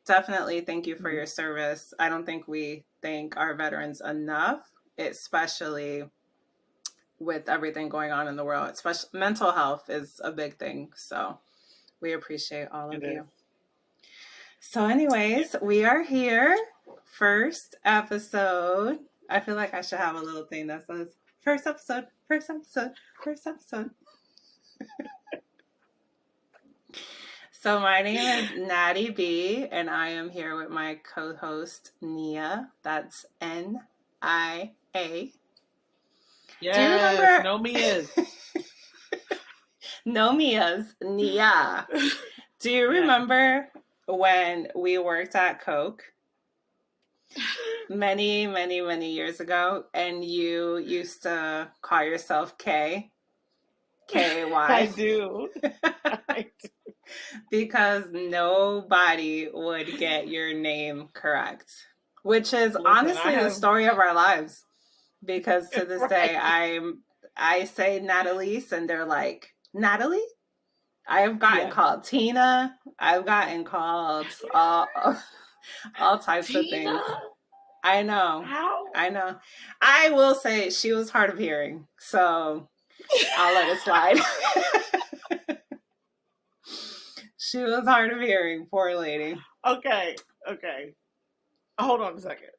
definitely thank you for your service. I don't think we thank our veterans enough, especially with everything going on in the world. Especially mental health is a big thing. So we appreciate all It of is. you. So, anyways, we are here. First episode. I feel like I should have a little thing that says first episode, first episode, first episode. So, my name is Natty B, and I am here with my co host, Nia. That's Nia. Do you Yes, remember? no me is. No Mia's Nia. Do you Yes. remember when we worked at Coke many, many, many years ago, and you used to call yourself K? K-A-Y? I do. I do. Because nobody would get your name correct, which is Listen, honestly the story of our lives. Because to this day, Right. I say Natalise, and they're like, Natalie? I've gotten Yes. called Tina. I've gotten called all types of Tina? things. I know. How? I know. I will say she was hard of hearing, so I'll let it slide. She was hard of hearing, poor lady. Okay. Hold on a second.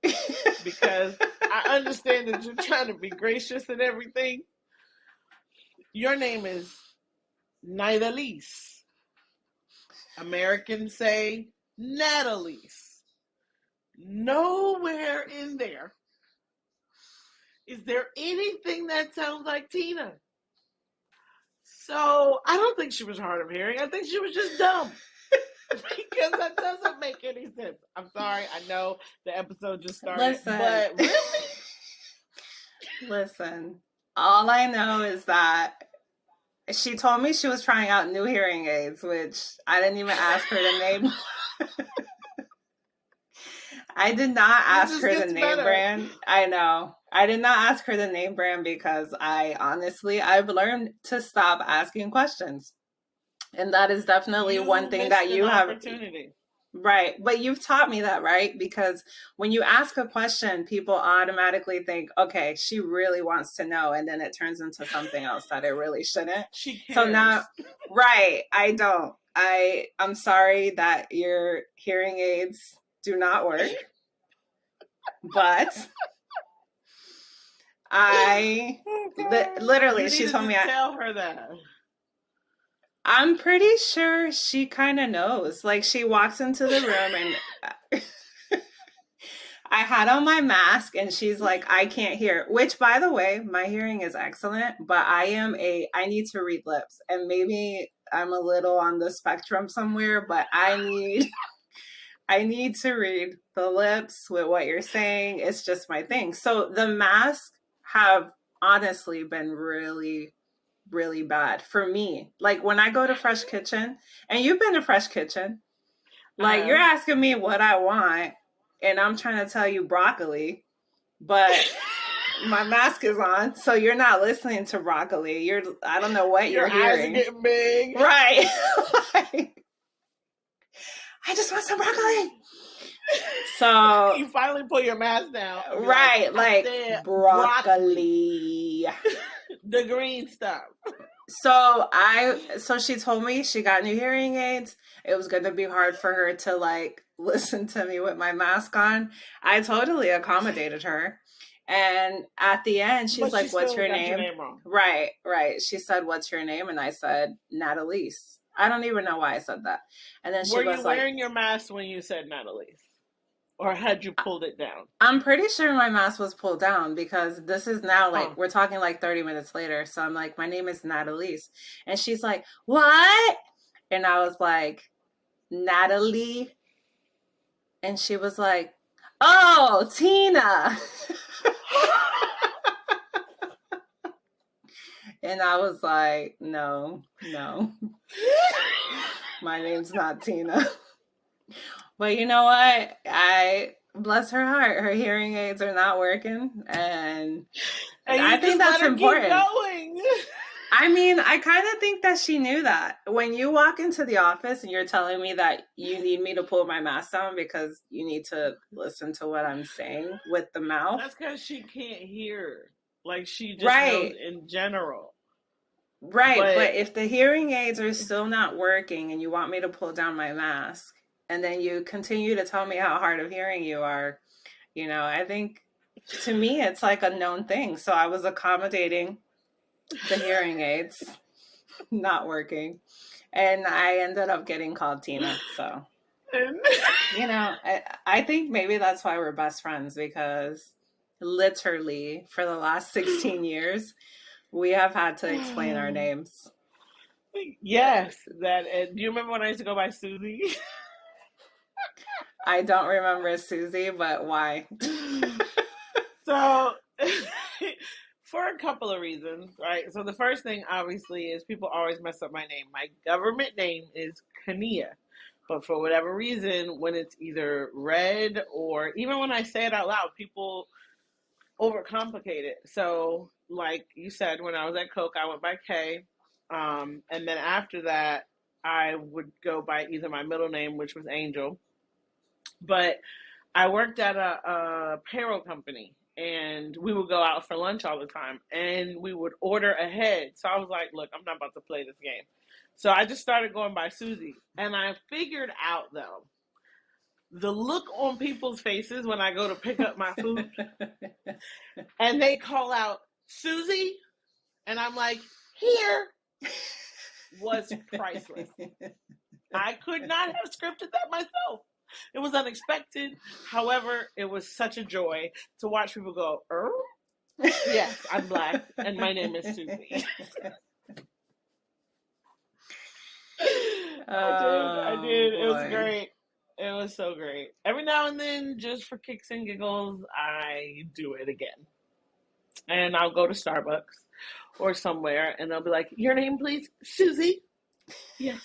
Because I understand that you're trying to be gracious and everything. Your name is Nidalise. Americans say Natalise. Nowhere in there is there anything that sounds like Tina. So I don't think she was hard of hearing. I think she was just dumb. Because that doesn't make any sense. I'm sorry. I know the episode just started. Listen. But really? Listen. All I know is that she told me she was trying out new hearing aids, which I didn't even ask her to name. I did not ask her the name brand. I know. I did not ask her the name brand because I've learned to stop asking questions. And that is definitely one thing that you have. Right. But you've taught me that, right? Because when you ask a question, people automatically think, okay, she really wants to know. And then it turns into something else that it really shouldn't. She cares. So now, right. I don't. I'm sorry that your hearing aids do not work. But literally, she told me. Tell her that. I'm pretty sure she kind of knows. Like, she walks into the room and I had on my mask and she's like, I can't hear. Which, by the way, my hearing is excellent, but I need to read lips. And maybe I'm a little on the spectrum somewhere, but I need to read the lips with what you're saying. It's just my thing. So the masks have honestly been really, really bad for me. Like when I go to Fresh Kitchen, and you've been to Fresh Kitchen, like you're asking me what I want, and I'm trying to tell you broccoli, but my mask is on, so you're not listening to broccoli. I don't know what you're hearing. Your eyes are getting big. Right. Like, I just want some broccoli. So you finally pull your mask down. Right, like broccoli. The green stuff. So she told me she got new hearing aids. It was going to be hard for her to like listen to me with my mask on. I totally accommodated her. And at the end, she's like, what's your name? Right. She said, what's your name? And I said, Natalise. I don't even know why I said that. And then she was like, were you wearing your mask when you said Natalise? Or had you pulled it down? I'm pretty sure my mask was pulled down because this is now like, we're talking like 30 minutes later. So I'm like, my name is Natalise. And she's like, what? And I was like, Natalie. And she was like, oh, Tina. And I was like, no. My name's not Tina. But you know what? Bless her heart, her hearing aids are not working. And I think that's important. Keep going. I mean, I kind of think that she knew that. When you walk into the office and you're telling me that you need me to pull my mask down because you need to listen to what I'm saying with the mouth. That's because she can't hear. Like she just knows Right, in general. right. But But if the hearing aids are still not working and you want me to pull down my mask and then you continue to tell me how hard of hearing you are, I think to me it's like a known thing. So I was accommodating the hearing aids not working. And I ended up getting called Tina. So, and I think maybe that's why we're best friends because literally for the last 16 years, we have had to explain our names. yes, that. And do you remember when I used to go by Susie? I don't remember Susie, but why? So, for a couple of reasons, right? So the first thing, obviously, is people always mess up my name. My government name is Kania. But for whatever reason, when it's either read or even when I say it out loud, people overcomplicate it. So, like you said, when I was at Coke, I went by K. And then after that, I would go by either my middle name, which was Angel. But I worked at a payroll company and we would go out for lunch all the time and we would order ahead. So I was like, look, I'm not about to play this game. So I just started going by Susie. And I figured out, though, the look on people's faces when I go to pick up my food and they call out, Susie, and I'm like, here, was priceless. I could not have scripted that myself. It was unexpected. However, it was such a joy to watch people go, yes, I'm black and my name is Susie. I Oh did. It was boy. great. It was so great. Every now and then, just for kicks and giggles, I do it again. And I'll go to Starbucks or somewhere and they'll be like, your name, please? Susie? Yes,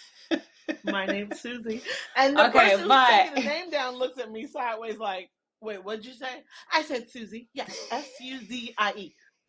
my name's Susie. And the Okay, person who's but taking the name down looks at me sideways like, wait, what'd you say? I said Susie. Yes, Suzie.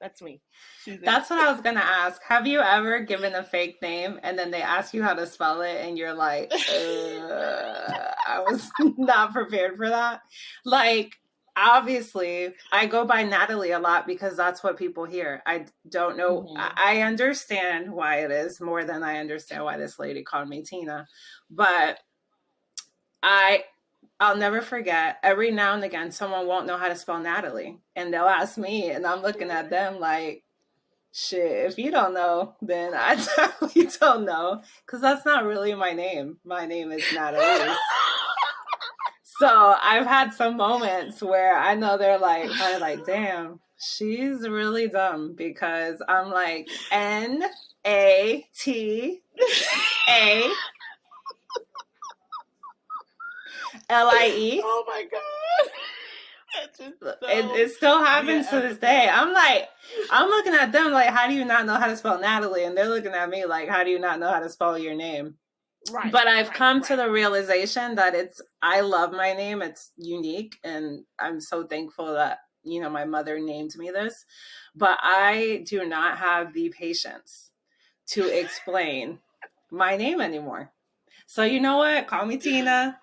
That's me, Susie. that's what I was gonna ask. Have you ever given a fake name and then they ask you how to spell it and you're like, I was not prepared for that? Like, obviously, I go by Natalie a lot because that's what people hear. I don't know. Mm-hmm. I understand why it is more than I understand why this lady called me Tina. But I I'll never forget. Every now and again, someone won't know how to spell Natalie, and they'll ask me, and I'm looking at them like, "Shit, if you don't know, then I definitely don't know, because that's not really my name. My name is Natalie's." So I've had some moments where I know they're like, probably like, "Damn, she's really dumb," because I'm like Natie. Oh my god. That's just It so still via happens to this day. epithet. I'm looking at them like, how do you not know how to spell Natalie? And they're looking at me like, how do you not know how to spell your name? Right, But I've right, come to right. the realization that I love my name. It's unique. And I'm so thankful that, my mother named me this. But I do not have the patience to explain my name anymore. So you know what? Call me Tina,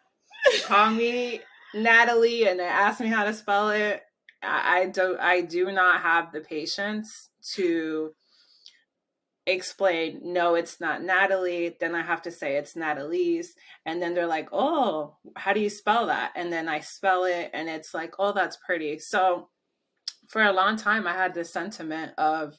call me Natalie, and then ask me how to spell it. I do not have the patience to explain, no, it's not Natalie. Then I have to say it's Natalie's. And then they're like, oh, how do you spell that? And then I spell it and it's like, oh, that's pretty. So for a long time I had this sentiment of,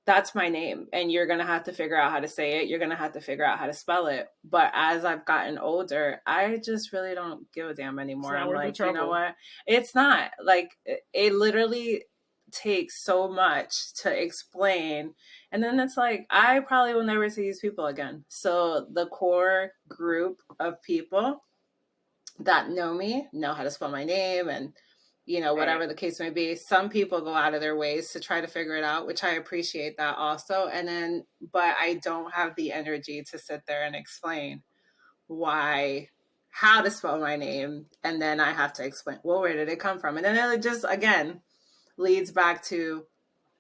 that's my name and you're going to have to figure out how to say it. You're going to have to figure out how to spell it. But as I've gotten older, I just really don't give a damn It's anymore. not I'm worth the like, you know trouble. what? It's not like it literally takes so much to explain. And then it's like, I probably will never see these people again. So the core group of people that know me know how to spell my name and Right. whatever the case may be. Some people go out of their ways to try to figure it out, which I appreciate that also. And then but I don't have the energy to sit there and explain why, how to spell my name, and then I have to explain, well, where did it come from? And then it just again leads back to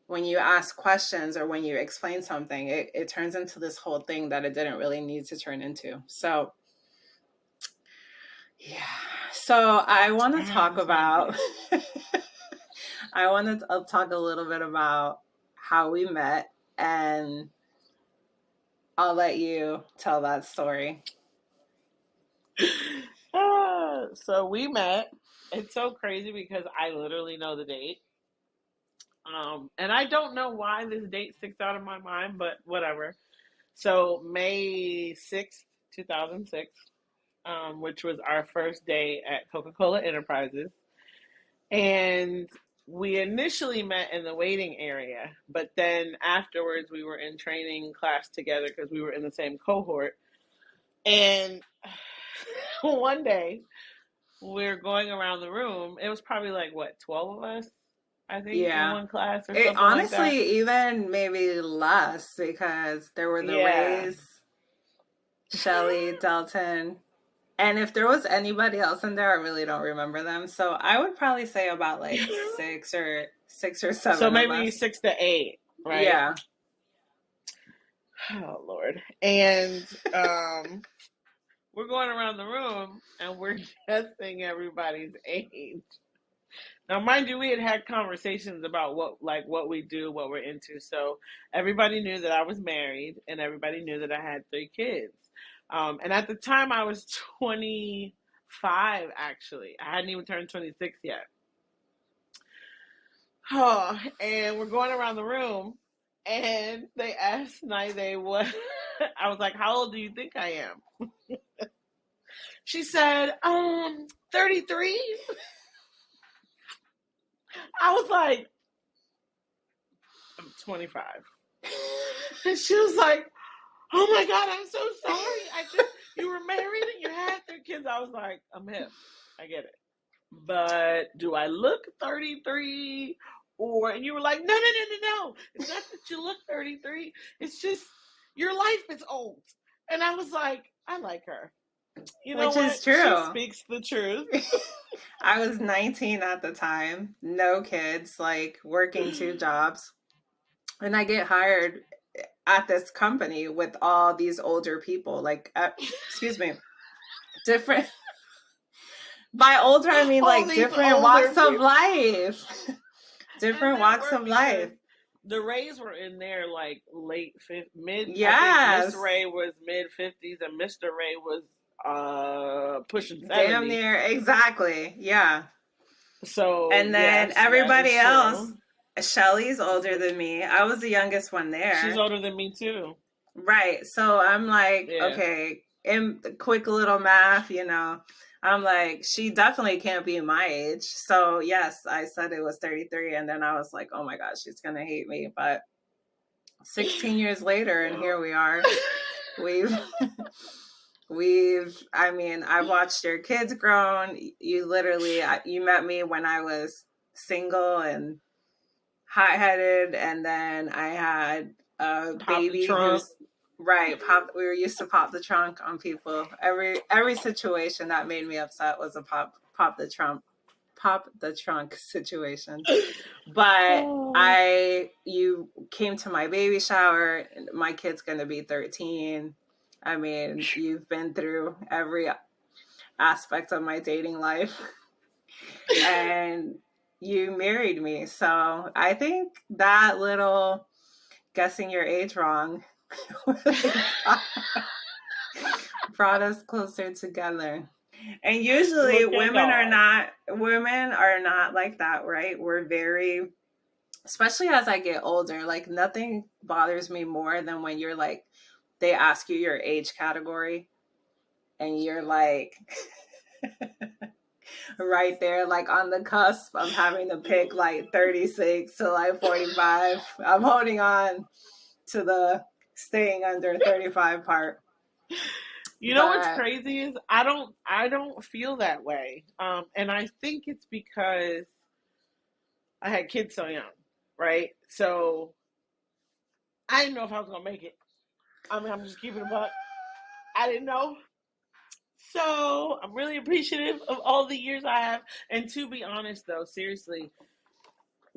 when you ask questions or when you explain something, it turns into this whole thing that it didn't really need to turn into. So, yeah. So I want I to talk understand about, you. I want to talk a little bit about how we met, and I'll let you tell that story. So we met. It's so crazy because I literally know the date. And I don't know why this date sticks out of my mind, but whatever. So May 6th, 2006, which was our first day at Coca-Cola Enterprises. And we initially met in the waiting area, but then afterwards we were in training class together because we were in the same cohort. And one day we're going around the room. It was probably like what, 12 of us, I think, in Yeah. one class or It something like that. honestly, even maybe less, because there were the Yeah. Rays, Shelly, Dalton, and if there was anybody else in there, I really don't remember them. So I would probably say about like six or So seven of maybe us. 6 to 8, right? Yeah. Oh Lord. And we're going around the room and we're guessing everybody's age. Now, mind you, we had conversations about what we do, what we're into. So everybody knew that I was married, and everybody knew that I had 3 kids. And at the time, I was 25. Actually, I hadn't even turned 26 yet. Oh, and we're going around the room, and they asked Naide what. I was like, "How old do you think I am?" She said, 33. I was like, "I'm 25." And she was like, "Oh my God, I'm so sorry. You were married and you had 3 kids." I was like, "I'm hip. I get it. But do I look 33?" And you were like, "No, no, no, no, no. It's not that you look 33. It's just your life is old." And I was like, I like her. You know Which what? is She true. speaks the truth. I was 19 at the time, no kids, like working 2 jobs. And I get hired at this company with all these older people, like, excuse me, different. By older, I mean All like these different older walks of people. life. And Different there walks were of because life. the Rays were in there like mid. I think Miss Yes. Ray was mid 50s and Mr. Ray was pushing Damn 70. near. Exactly. Yeah. So And then yes, that everybody is else, true. Shelly's older than me. I was the youngest one She's there. older than me too. Right. So I'm like, Yeah. okay, in quick little math, I'm like, she definitely can't be my age. So yes, I said it was 33. And then I was like, oh my gosh, she's going to hate me. But 16 years later, and here we are. We've, I mean, I've watched your kids grown. You literally, you met me when I was single and hot headed. And then I had a Pop the baby trunk. who's right. We were used to pop the trunk on people. Every situation that made me upset was a pop the trunk situation. But Oh. you came to my baby shower. My kid's going to be 13. I mean, you've been through every aspect of my dating life, and you married me. So I think that little guessing your age wrong really brought us closer together. And usually Look at God. women are not like that, right? We're very, especially as I get older, like nothing bothers me more than when you're like, they ask you your age category and you're like right there, like on the cusp of having to pick like 36 to like 45. I'm holding on to the staying under 35 part. You know what's But crazy is I don't feel that way. And I think it's because I had kids so young, right? So I didn't know if I was gonna make it. I mean, I'm just keeping it a buck. I didn't know. So I'm really appreciative of all the years I have. And to be honest, though, seriously,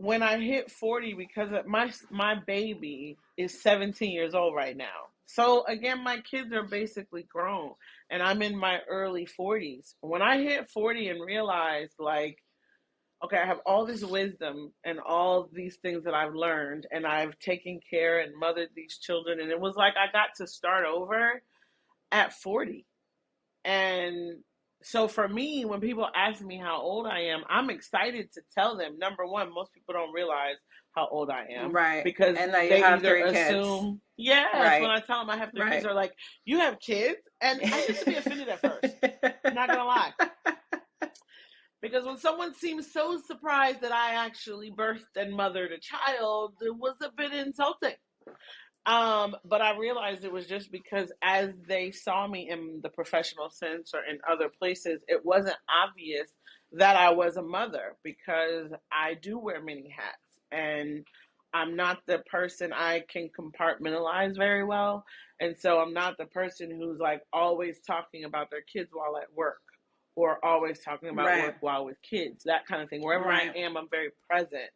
when I hit 40, because my baby is 17 years old right now. So again, my kids are basically grown, and I'm in my early 40s. When I hit 40 and realized, like, okay, I have all this wisdom and all these things that I've learned, and I've taken care and mothered these children, and it was like I got to start over at 40. And so for me, when people ask me how old I am, I'm excited to tell them. Number one, most people don't realize how old I am Right. because And that you they have either 3 kids. assume, yes, when Right. I tell them I have 3 kids, Right. they're like, you have kids? And I used to be offended at first. I'm not going to lie. Because when someone seems so surprised that I actually birthed and mothered a child, it was a bit insulting. But I realized it was just because as they saw me in the professional sense or in other places, it wasn't obvious that I was a mother because I do wear many hats and I'm not the person I can compartmentalize very well. And so I'm not the person who's like always talking about their kids while at work or always talking about Right. work while with kids, that kind of thing. Wherever I Right. am, I'm very present.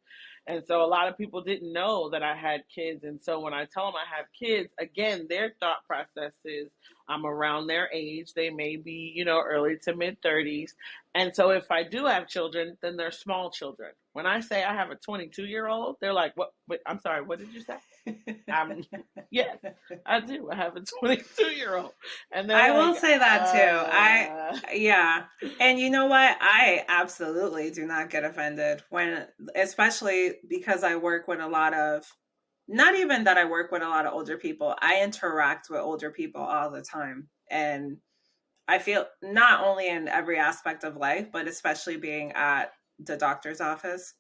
And so a lot of people didn't know that I had kids. And so when I tell them I have kids, again, their thought process is I'm around their age. They may be, early to mid 30s. And so if I do have children, then they're small children. When I say I have a 22-year-old, they're like, what? Wait, I'm sorry, what did you say? Yes, I do. I have a 22-year-old. And they're I will like, say that too. Yeah. And you know what? I absolutely do not get offended when, especially because I work with a lot of, not even that I work with a lot of older people, I interact with older people all the time. And I feel not only in every aspect of life, but especially being at the doctor's office.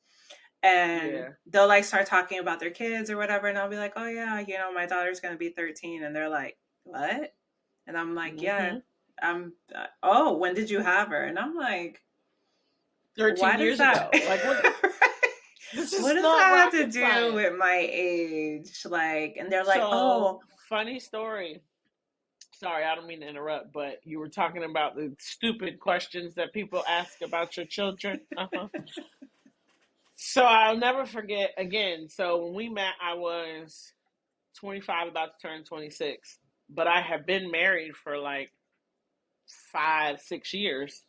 And yeah. they'll like start talking about their kids or whatever. And I'll be like, oh, yeah, my daughter's going to be 13. And they're like, what? And I'm like, yeah, Mm-hmm. oh, when did you have her? And I'm like, 13 why does years that, ago. Like, what? This what is does not that have to rocket do science. with my age? Like, and they're like, So, oh, funny story. Sorry, I don't mean to interrupt, but you were talking about the stupid questions that people ask about your children. Uh-huh. So, I'll never forget again. So, when we met, I was 25, about to turn 26, but I had been married for like 5, 6 years,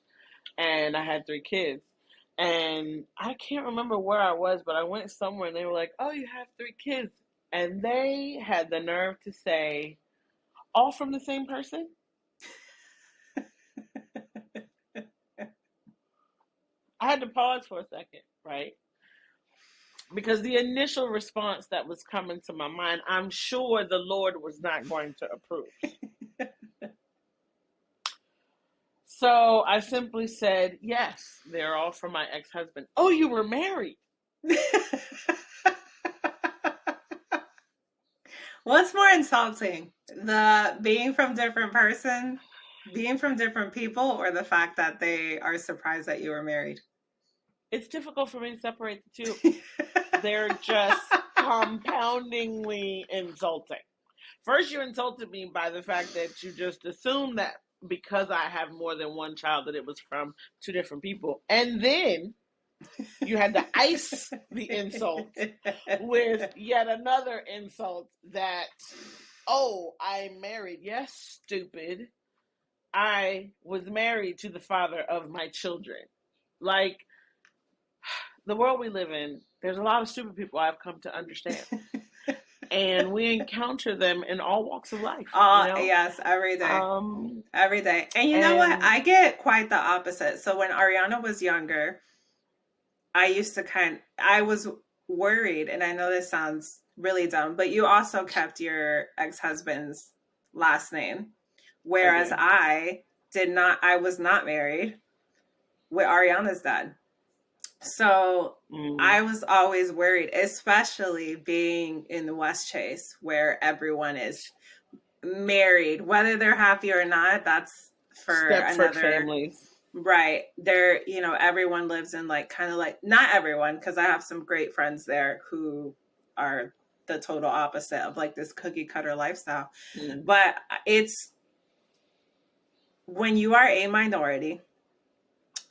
and I had 3 kids. And I can't remember where I was, but I went somewhere and they were like, oh, you have 3 kids. And they had the nerve to say, all from the same person? I had to pause for a second, right? Because the initial response that was coming to my mind, I'm sure the Lord was not going to approve. So I simply said, yes, they're all from my ex husband. Oh, you were married? what's more insulting? The being from being from different people, or the fact that they are surprised that you were married? It's difficult for me to separate the two. They're just compoundingly insulting. First, you insulted me by the fact that you just assumed that because I have more than one child that it was from 2 different people. And then you had to ice the insult with yet another insult that, oh, I'm married. Yes, stupid. I was married to the father of my children. Like, the world we live in, there's a lot of stupid people I've come to understand. And we encounter them in all walks of life, Yes, every day. Um, Every day. And you know what? and I get quite the opposite. So when Ariana was younger, I was worried, and I know this sounds really dumb, but you also kept your ex-husband's last name. I Whereas did. I was not married with Ariana's dad. So Mm, I was always worried, especially being in the West Chase where everyone is married, whether they're happy or not. That's for Stepford another. families. Right. There, everyone lives in like kind of like, not everyone, because I have some great friends there who are the total opposite of like this cookie cutter lifestyle. Mm, But it's when you are a minority,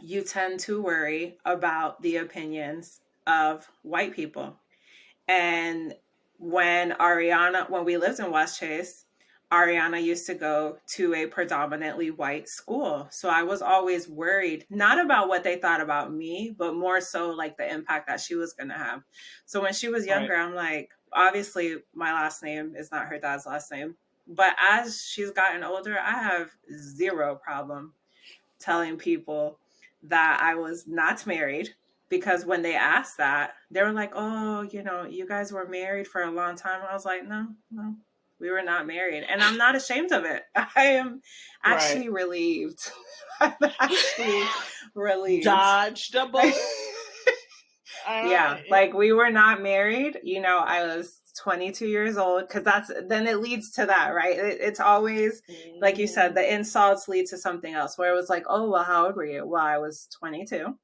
you tend to worry about the opinions of white people. And when we lived in West Chase, Ariana used to go to a predominantly white school. So I was always worried, not about what they thought about me, but more so like the impact that she was going to have. So when she was Right. younger, I'm like, obviously, my last name is not her dad's last name. But as she's gotten older, I have zero problem telling people that I was not married, because when they asked that, they were like, "Oh, you guys were married for a long time." I was like, "No, no, we were not married," and I'm not ashamed of it. I am Right. actually relieved. I'm actually relieved. Dodged a bullet. Yeah, like we were not married. I was 22 years old, because then it leads to that, right? It's always, like you said, Mhm. the insults lead to something else, where it was like, oh, well, how old were you? Well, I was 22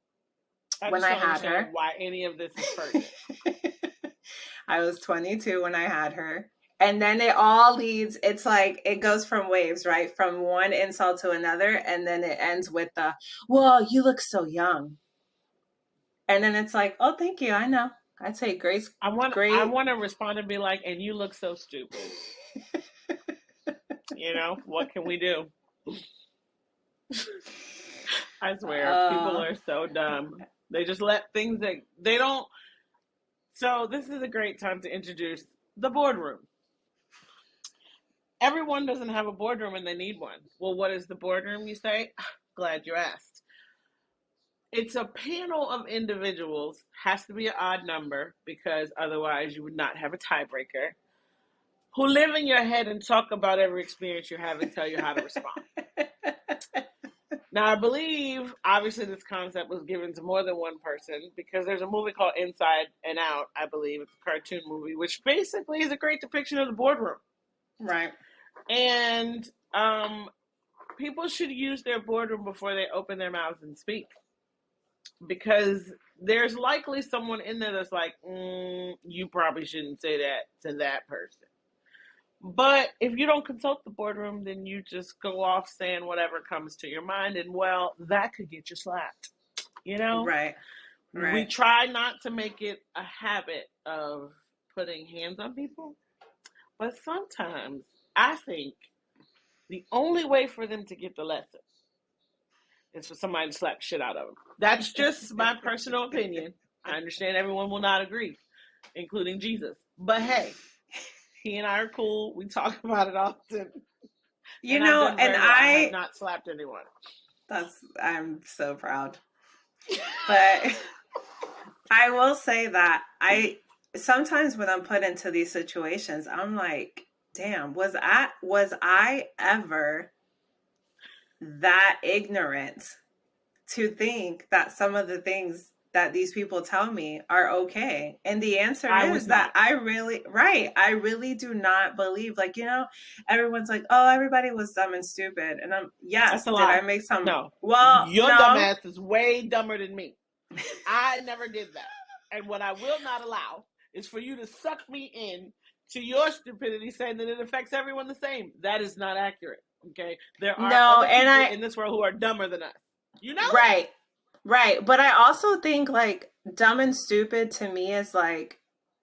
I when just I don't had understand her. why any of this is pertinent. I was 22 when I had her. And then it all leads, it's like it goes from waves, right? From one insult to another. And then it ends with well, you look so young. And then it's like, oh, thank you. I know. I'd say I great. want to respond and be like, and you look so stupid. What can we do? I swear, people Uh, are so dumb. They just let things that they don't. So this is a great time to introduce the boardroom. Everyone doesn't have a boardroom and they need one. Well, what is the boardroom, you say? Glad you asked. It's a panel of individuals, has to be an odd number because otherwise you would not have a tiebreaker, who live in your head and talk about every experience you have and tell you how to respond. Now, I believe, obviously, this concept was given to more than one person because there's a movie called Inside and Out, I believe. It's a cartoon movie, which basically is a great depiction of the boardroom. right. And people should use their boardroom before they open their mouths and speak, because there's likely someone in there that's like, you probably shouldn't say that to that person. But if you don't consult the boardroom, then you just go off saying whatever comes to your mind, and well, that could get you slapped. You know, Right. we Right. try not to make it a habit of putting hands on people, but sometimes I think the only way for them to get the lesson is for somebody to slap shit out of them. That's just my personal opinion. I understand everyone will not agree, including Jesus. But hey, he and I are cool. We talk about it often. And I've done And very well. I have not slapped anyone. I'm so proud. But I will say that sometimes when I'm put into these situations, I'm like, damn, was I ever that ignorant to think that some of the things that these people tell me are okay? And the answer I was is that not. I really do not believe, like, everyone's like, oh, everybody was dumb and stupid. And That's yes, a did I lie. make some, No. well, Your no. dumbass is way dumber than me. I never did that. And what I will not allow is for you to suck me in to your stupidity saying that it affects everyone the same. That is not accurate. Okay? There are No, other and people in this world who are dumber than us. You know it. right, right. But I also think like dumb and stupid to me is like,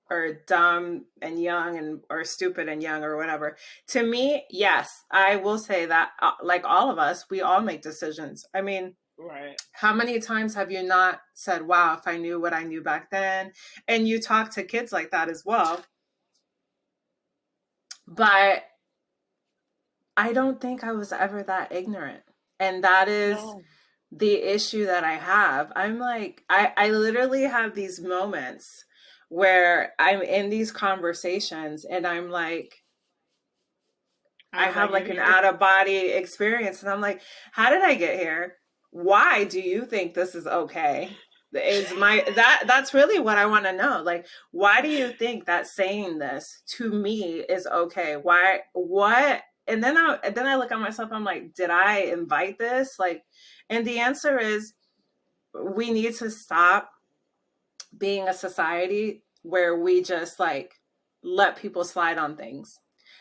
or dumb and young, and or stupid and young, or whatever. To me, yes, I will say that, like all of us, we all make decisions. I mean, Right. how many times have you not said, wow, if I knew what I knew back then? And you talk to kids like that as well. But I don't think I was ever that ignorant. And that is No. the issue that I have. I'm like, I literally have these moments where I'm in these conversations and I'm like, How I did I have get like an here? out of body experience. And I'm like, how did I get here? Why do you think this is okay? That's really what I want to know. Like, why do you think that saying this to me is okay? Why, what? And then I look at myself, I'm like, did I invite this? Like, and the answer is, we need to stop being a society where we just like let people slide on things.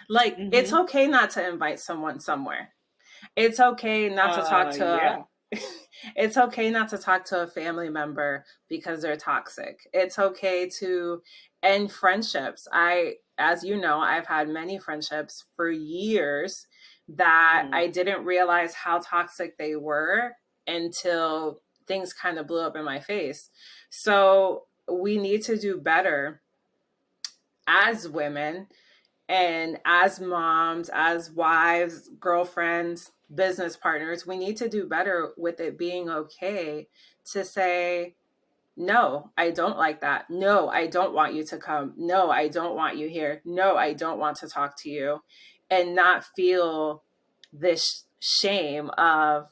Like, it's Mm-hmm. okay not to invite someone somewhere. It's okay not to talk to Yeah. It's okay not to talk to a family member because they're toxic. It's okay to end friendships. As you know, I've had many friendships for years that Mm-hmm. I didn't realize how toxic they were until things kind of blew up in my face. So we need to do better as women and as moms, as wives, girlfriends, business partners. We need to do better with it being okay to say, no, I don't like that. No, I don't want you to come. No, I don't want you here. No, I don't want to talk to you. And not feel this shame of,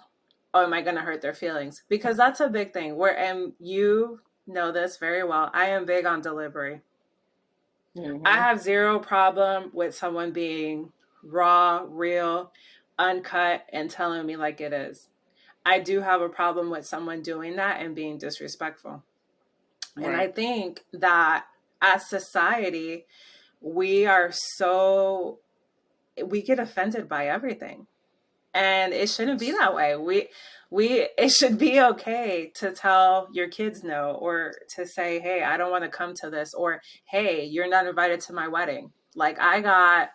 oh, am I going to hurt their feelings? Because that's a big thing. And you know this very well. I am big on delivery. I Mm-hmm. have zero problem with someone being raw, real, uncut, and telling me like it is. I do have a problem with someone doing that and being disrespectful. And I Right. think that as society, we are so, we get offended by everything. And it shouldn't be that way. It should be okay to tell your kids no, or to say, hey, I don't want to come to this, or hey, you're not invited to my wedding. Like, I got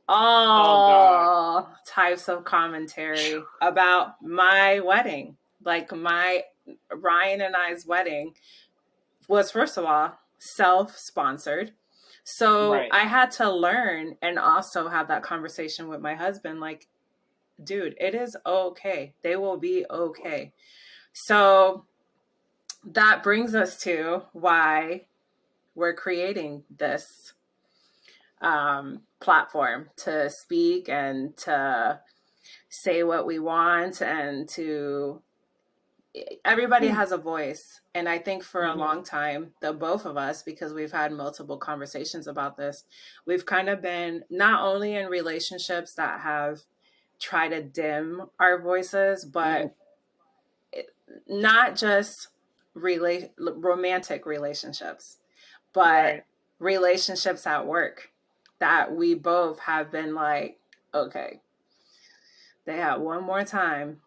Oh God. all types of commentary about my wedding. Like, my Ryan and I's wedding was, first of all, self sponsored. So Right. I had to learn and also have that conversation with my husband. Like, dude, it is okay. They will be okay. So that brings us to why we're creating this platform to speak and to say what we want, and to, everybody has a voice. And I think for a Mm-hmm. long time, the both of us, because we've had multiple conversations about this, we've kind of been not only in relationships that have tried to dim our voices, Mm-hmm. but not just romantic relationships, but Right. relationships at work, that we both have been like, okay, they have one more time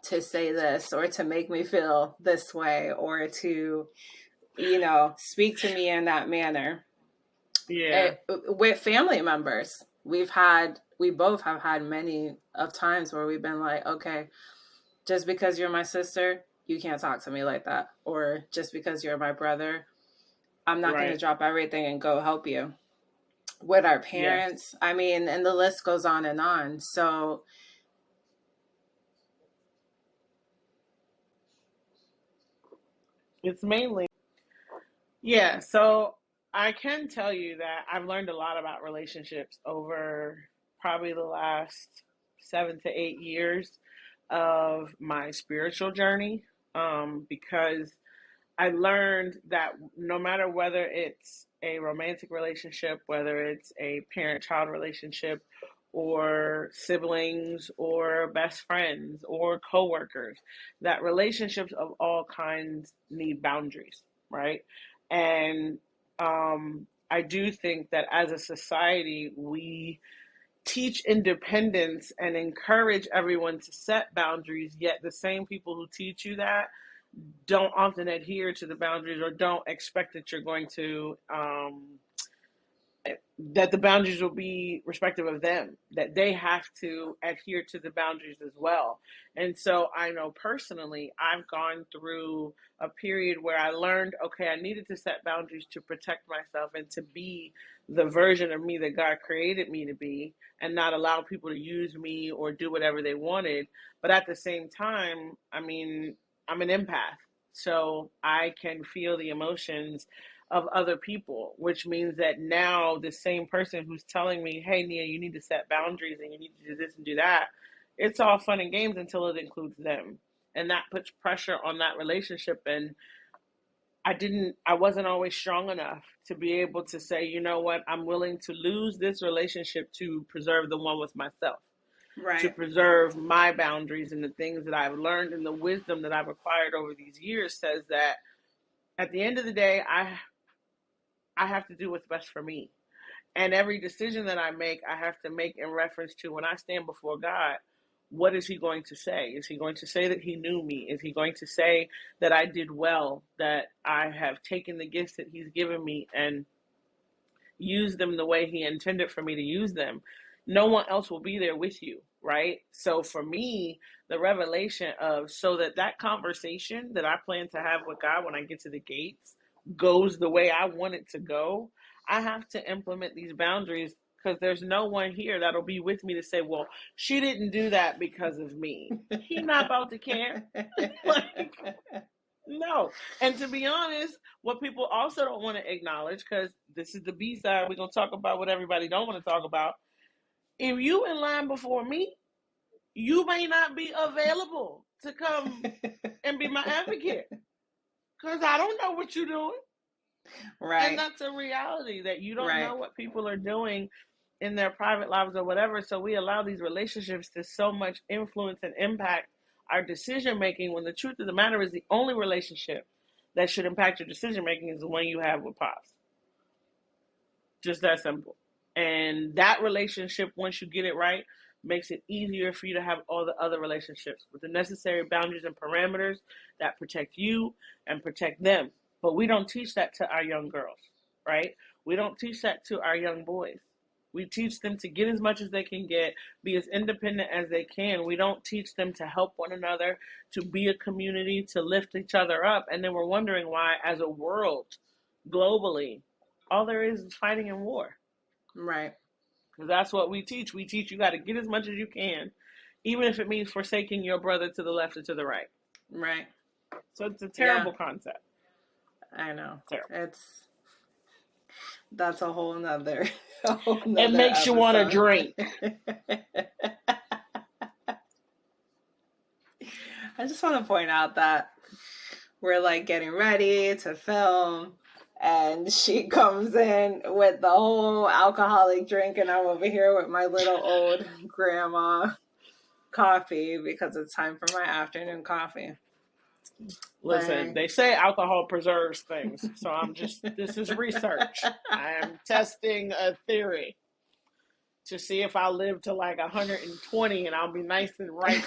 to say this, or to make me feel this way, or to, speak to me in that manner. Yeah. With family members, we both have had many of times where we've been like, okay, just because you're my sister, you can't talk to me like that. Or just because you're my brother, I'm not going to Right. drop everything and go help you. With our Yes. parents, I mean, and the list goes on and on. So, It's mainly, yeah. So I can tell you that I've learned a lot about relationships over probably the last 7 to 8 years of my spiritual journey. Because I learned that no matter whether it's a romantic relationship, whether it's a parent child relationship, or siblings, or best friends, or coworkers, that relationships of all kinds need boundaries, right? And I do think that as a society, we teach independence and encourage everyone to set boundaries, yet the same people who teach you that don't often adhere to the boundaries, or don't expect that you're going to that the boundaries will be respective of them, that they have to adhere to the boundaries as well. And so I know personally, I've gone through a period where I learned, okay, I needed to set boundaries to protect myself and to be the version of me that God created me to be, and not allow people to use me or do whatever they wanted. But at the same time, I mean, I'm an empath, so I can feel the emotions of other people, which means that now the same person who's telling me, hey, Nia, you need to set boundaries and you need to do this and do that, it's all fun and games until it includes them. And that puts pressure on that relationship. And I wasn't always strong enough to be able to say, you know what, I'm willing to lose this relationship to preserve the one with myself, to right, preserve my boundaries. And the things that I've learned and the wisdom that I've acquired over these years says that at the end of the day, I have to do what's best for me. And every decision that I make, I have to make in reference to, when I stand before God, what is he going to say? Is he going to say that he knew me? Is he going to say that I did well, that I have taken the gifts that he's given me and used them the way he intended for me to use them? No one else will be there with you, right? So for me, the revelation of, so that that conversation that I plan to have with God when I get to the gates goes the way I want it to go, I have to implement these boundaries, because there's no one here that'll be with me to say, well, she didn't do that because of me. He not about to care. Like, no. And to be honest, what people also don't want to acknowledge, because this is the B side, we're going to talk about what everybody don't want to talk about. If you in line before me, you may not be available to come and be my advocate, because I don't know what you're doing. And Right. that's a reality, that you don't Right. know what people are doing in their private lives or whatever. So we allow these relationships to so much influence and impact our decision making, when the truth of the matter is the only relationship that should impact your decision making is the one you have with Pops. Just that simple. And that relationship, once you get it right, makes it easier for you to have all the other relationships with the necessary boundaries and parameters that protect you and protect them. But we don't teach that to our young girls, right? We don't teach that to our young boys. We teach them to get as much as they can get, be as independent as they can. We don't teach them to help one another, to be a community, to lift each other up. And then we're wondering why, as a world, globally, all there is fighting and war. Right. Because that's what we teach. We teach you got to get as much as you can, even if it means forsaking your brother to the left or to the right. Right. So it's a Yeah, terrible concept. I know. Terrible. That's a whole nother a whole It nother makes you want to episode. drink. I just want to point out that we're like getting ready to film, and she comes in with the whole alcoholic drink, and I'm over here with my little old grandma coffee because it's time for my afternoon coffee. Listen, But they say alcohol preserves things. So this is research. I am testing a theory to see if I live to like 120 and I'll be nice and ripe.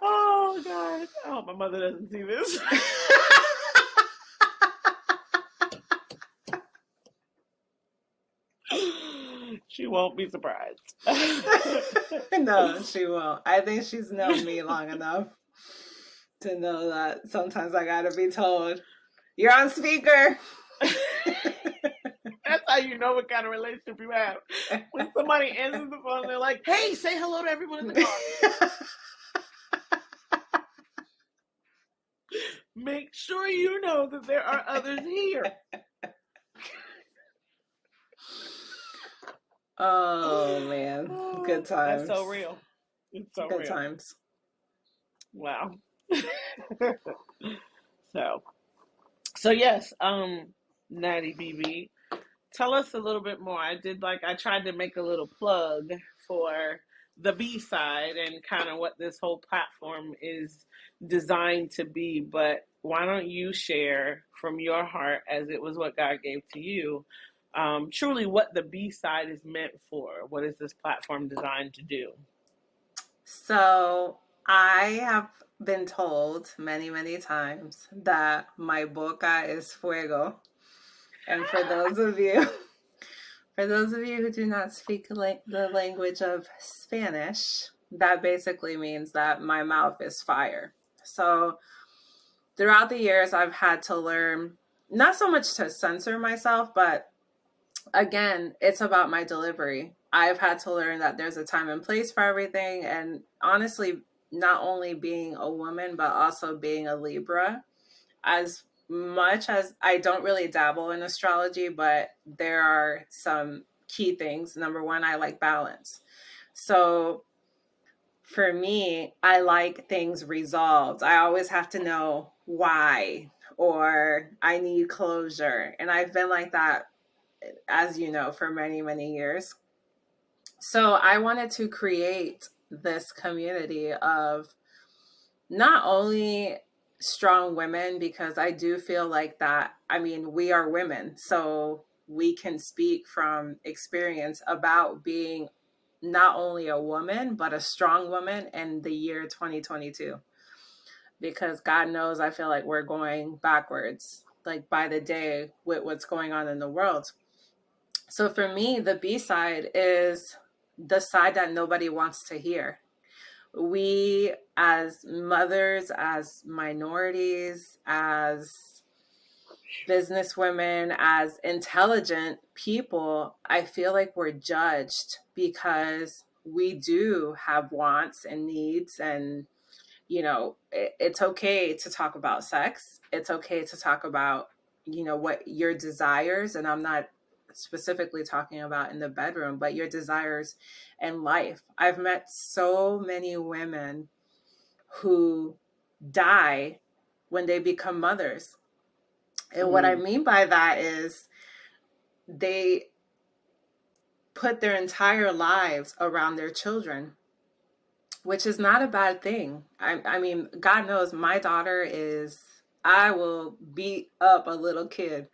Oh, God. I hope my mother doesn't see this. She won't be surprised. No, she won't. I think she's known me long enough to know that sometimes I gotta be told, "You're on speaker." That's how you know what kind of relationship you have. When somebody answers the phone, they're like, "Hey, say hello to everyone in the car. Make sure you know that there are others here." Oh man, good That's times. so real. It's so Good real. times. Wow. so, so yes, Natty BB, tell us a little bit more. I tried to make a little plug for the B side and kind of what this whole platform is designed to be, but why don't you share from your heart, as it was what God gave to you, truly what the B side is meant for? What is this platform designed to do? So I have been told many, many times that my boca is fuego. And for those of you who do not speak the language of Spanish, that basically means that my mouth is fire. So throughout the years, I've had to learn not so much to censor myself, but again, it's about my delivery. I've had to learn that there's a time and place for everything. And honestly, not only being a woman, but also being a Libra, as much as I don't really dabble in astrology, but there are some key things. Number one, I like balance. So for me, I like things resolved. I always have to know why, or I need closure. And I've been like that, as you know, for many, many years. So I wanted to create this community of not only strong women, because I do feel like that. I mean, we are women. So we can speak from experience about being not only a woman, but a strong woman in the year 2022. Because God knows I feel like we're going backwards, like by the day, with what's going on in the world. So for me, the B side is the side that nobody wants to hear. We, as mothers, as minorities, as businesswomen, as intelligent people, I feel like we're judged because we do have wants and needs. And it's okay to talk about sex. It's okay to talk about, what your desires, and I'm not specifically talking about in the bedroom, but your desires in life. I've met so many women who die when they become mothers. And what I Mm. mean by that is they put their entire lives around their children, which is not a bad thing. I mean, God knows my daughter is, I will beat up a little kid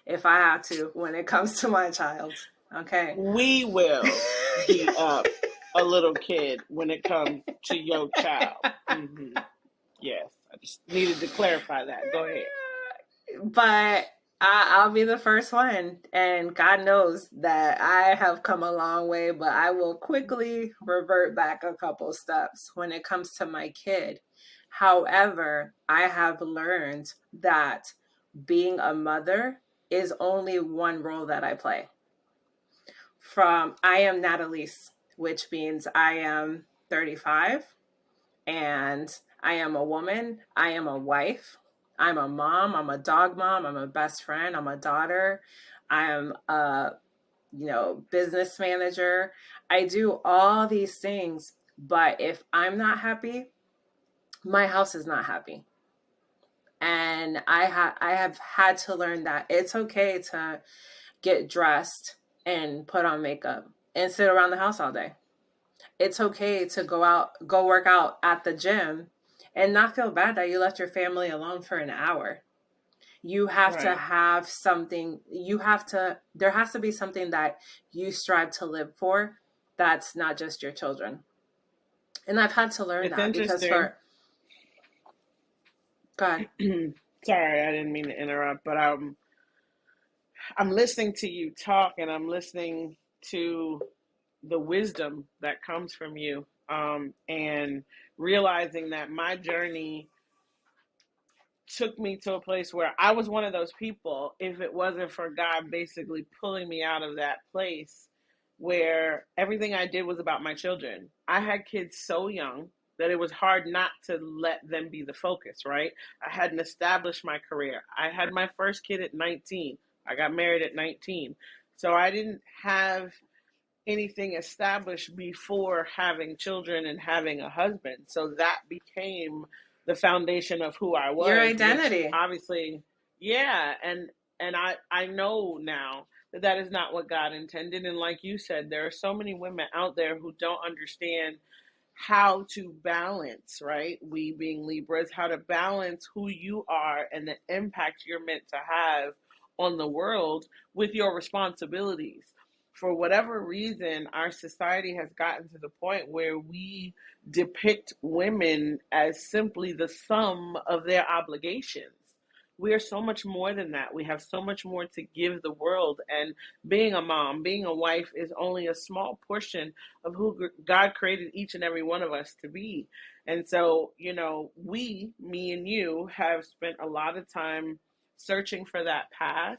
if I have to when it comes to my child. Okay. We will beat up a little kid when it comes to your child. Mm-hmm. Yes, I just needed to clarify that. Go ahead. But I'll be the first one. And God knows that I have come a long way, but I will quickly revert back a couple steps when it comes to my kid. However, I have learned that being a mother is only one role that I play. I am Natalie's, which means I am 35 and I am a woman, I am a wife, I'm a mom, I'm a dog mom, I'm a best friend, I'm a daughter, I am a business manager. I do all these things, but if I'm not happy, my house is not happy. And I have had to learn that it's okay to get dressed and put on makeup and sit around the house all day. It's okay to go work out at the gym and not feel bad that you left your family alone for an hour. You have to Right. have something, there has to be something that you strive to live for that's not just your children. And I've had to learn It's that because interesting. for, God, Sorry, I didn't mean to interrupt, but I'm listening to you talk, and I'm listening to the wisdom that comes from you, and realizing that my journey took me to a place where I was one of those people, if it wasn't for God basically pulling me out of that place where everything I did was about my children. I had kids so young that it was hard not to let them be the focus, right? I hadn't established my career. I had my first kid at 19. I got married at 19. So I didn't have anything established before having children and having a husband. So that became the foundation of who I your was, which identity. obviously, yeah, and I know now that that is not what God intended. And like you said, there are so many women out there who don't understand how to balance, right? We being Libras, how to balance who you are and the impact you're meant to have on the world with your responsibilities. For whatever reason, our society has gotten to the point where we depict women as simply the sum of their obligations. We are so much more than that. We have so much more to give the world. And being a mom, being a wife is only a small portion of who God created each and every one of us to be. And so, me and you, have spent a lot of time searching for that path.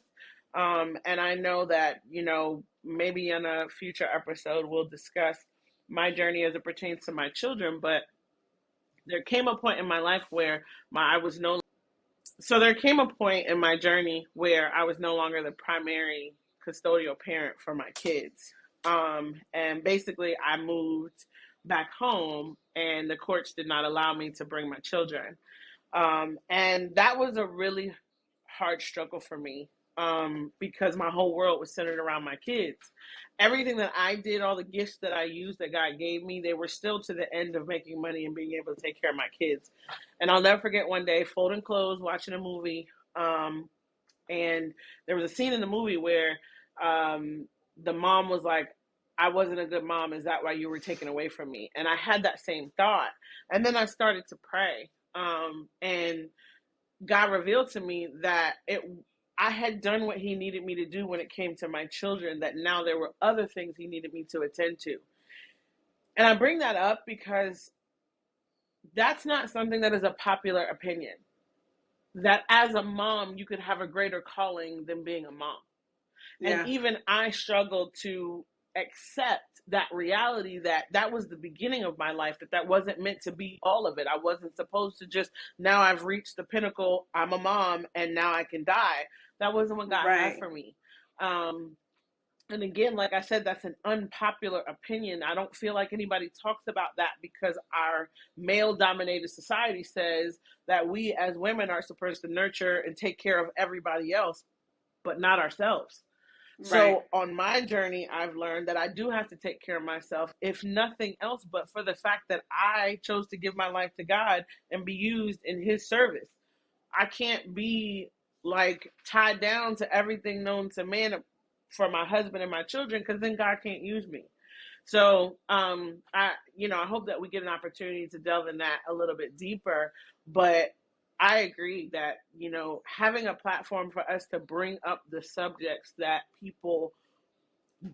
And I know that, maybe in a future episode, we'll discuss my journey as it pertains to my children. But there came a point in my life where I was no so there came a point in my journey where I was no longer the primary custodial parent for my kids. And basically, I moved back home, and the courts did not allow me to bring my children. And that was a really hard struggle for me, because my whole world was centered around my kids. Everything that I did, all the gifts that I used that God gave me, they were still to the end of making money and being able to take care of my kids. And I'll never forget one day folding clothes, watching a movie, and there was a scene in the movie where the mom was like, I wasn't a good mom. Is that why you were taken away from me? And I had that same thought. And then I started to pray. And God revealed to me that I had done what he needed me to do when it came to my children, that now there were other things he needed me to attend to. And I bring that up because that's not something that is a popular opinion. That as a mom, you could have a greater calling than being a mom. And Yeah. even I struggled to accept that reality, that that was the beginning of my life, that that wasn't meant to be all of it. I wasn't supposed to just, now I've reached the pinnacle, I'm a mom, and now I can die. That wasn't what God had Right. for me. Um, and again, like I said, that's an unpopular opinion. I don't feel like anybody talks about that because our male dominated society says that we as women are supposed to nurture and take care of everybody else, but not ourselves. Right. So on my journey, I've learned that I do have to take care of myself, if nothing else, but for the fact that I chose to give my life to God and be used in his service. I can't be like tied down to everything known to man for my husband and my children, because then God can't use me. So I hope that we get an opportunity to delve in that a little bit deeper. But I agree that, having a platform for us to bring up the subjects that people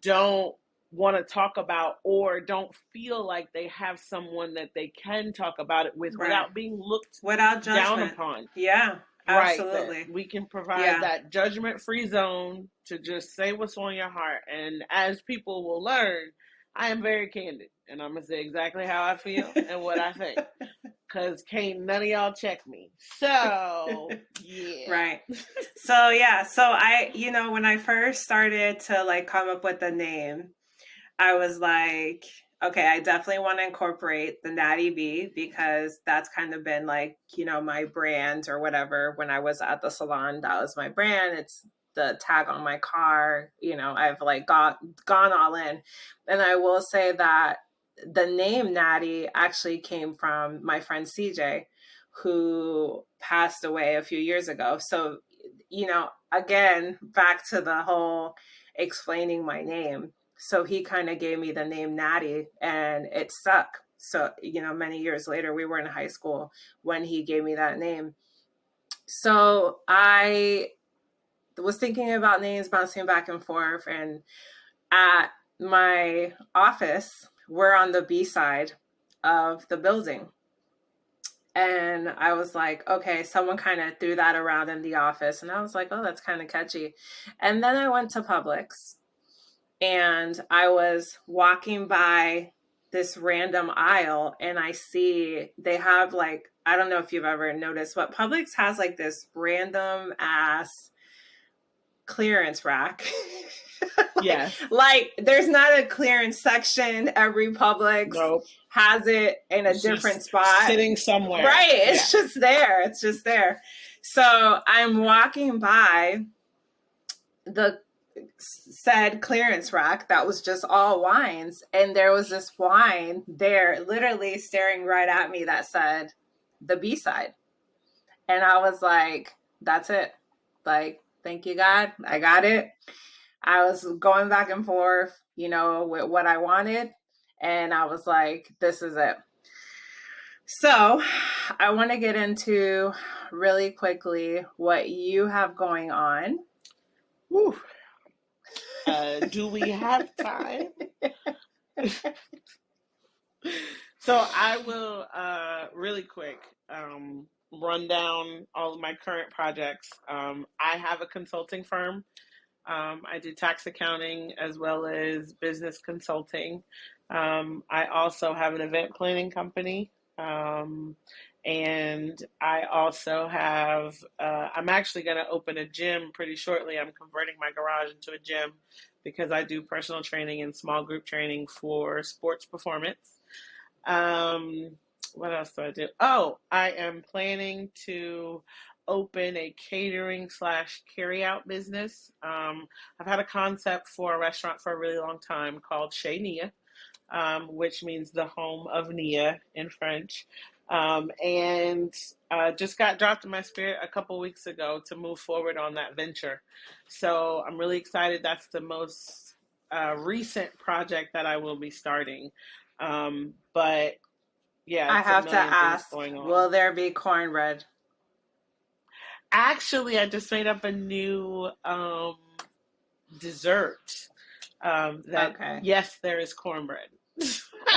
don't want to talk about, or don't feel like they have someone that they can talk about it with Right. without being looked Without down judgment. upon. Yeah, Right, that absolutely. we can provide Yeah. that judgment free zone to just say what's on your heart. And as people will learn, I am very candid, and I'm gonna say exactly how I feel and what I think, because can't none of y'all check me. So yeah. Right. So yeah, so when I first started to like come up with the name, I was like, okay, I definitely want to incorporate the Natty B, because that's kind of been like, my brand or whatever. When I was at the salon, that was my brand. It's the tag on my car. I've like gone all in. And I will say that the name Natty actually came from my friend CJ, who passed away a few years ago. So, again, back to the whole explaining my name. So he kind of gave me the name Natty, and it stuck. So, many years later, we were in high school when he gave me that name. So I was thinking about names, bouncing back and forth. And at my office, we're on the B side of the building. And I was like, okay, someone kind of threw that around in the office. And I was like, oh, that's kind of catchy. And then I went to Publix, and I was walking by this random aisle, and I see they have like, I don't know if you've ever noticed, but Publix has like this random ass clearance rack. like, Yes. like there's not a clearance section. Every Publix Nope. has it in a It's different just spot. sitting somewhere. Right. Yeah. It's just there. It's just there. So I'm walking by the said clearance rack that was just all wines, and there was this wine there literally staring right at me that said the B-side. And I was like, that's it. Like, thank you, God, I got it. I was going back and forth, with what I wanted, and I was like, this is it. So I want to get into really quickly what you have going on. Whew. Do we have time? So I will really quick run down all of my current projects. I have a consulting firm. I do tax accounting as well as business consulting. I also have an event planning company. Um, and I also have, I'm actually going to open a gym pretty shortly. I'm converting my garage into a gym because I do personal training and small group training for sports performance. Um, what else do I do? Oh, I am planning to open a catering slash carry out business. I've had a concept for a restaurant for a really long time called Chez Nia, which means the home of Nia in French. And just got dropped in my spirit a couple weeks ago to move forward on that venture. So I'm really excited. That's the most recent project that I will be starting. But yeah, I it's a have to million things ask, going on. will there be cornbread? Actually, I just made up a new dessert. That Okay. yes, there is cornbread.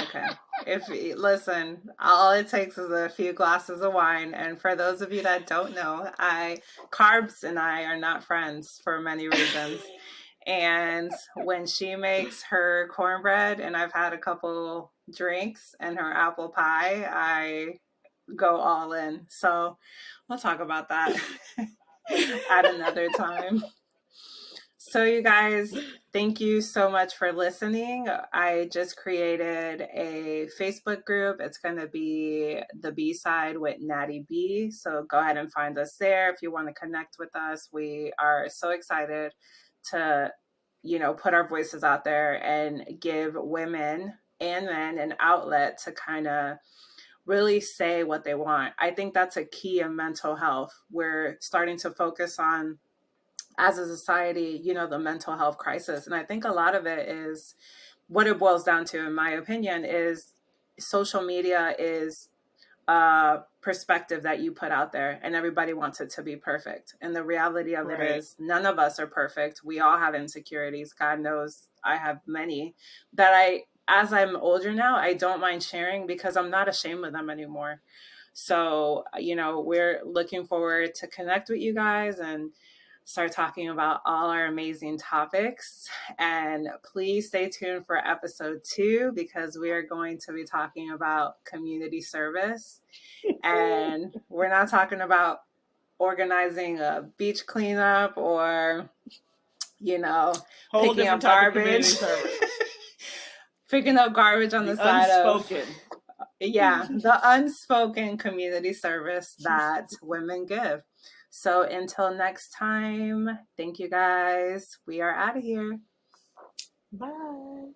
Okay. If listen, all it takes is a few glasses of wine. And for those of you that don't know, I carbs and I are not friends for many reasons. And when she makes her cornbread and I've had a couple drinks and her apple pie, I go all in. So we'll talk about that at another time. So, you guys, thank you so much for listening. I just created a Facebook group. It's going to be the B side with Natty B. So, go ahead and find us there if you want to connect with us. We are so excited to, put our voices out there and give women and men an outlet to kind of really say what they want. I think that's a key in mental health. We're starting to focus on as a society, the mental health crisis. And I think a lot of it is what it boils down to, in my opinion, is social media is a perspective that you put out there and everybody wants it to be perfect. And the reality of it Right. is none of us are perfect. We all have insecurities. God knows I have many that as I'm older now, I don't mind sharing because I'm not ashamed of them anymore. So, we're looking forward to connect with you guys and start talking about all our amazing topics. And please stay tuned for episode 2 because we are going to be talking about community service. And we're not talking about organizing a beach cleanup or, Whole picking different up type of garbage. community service. Picking up garbage on The the side of, unspoken. yeah, the unspoken community service that women give. So until next time, thank you guys. We are out of here. Bye.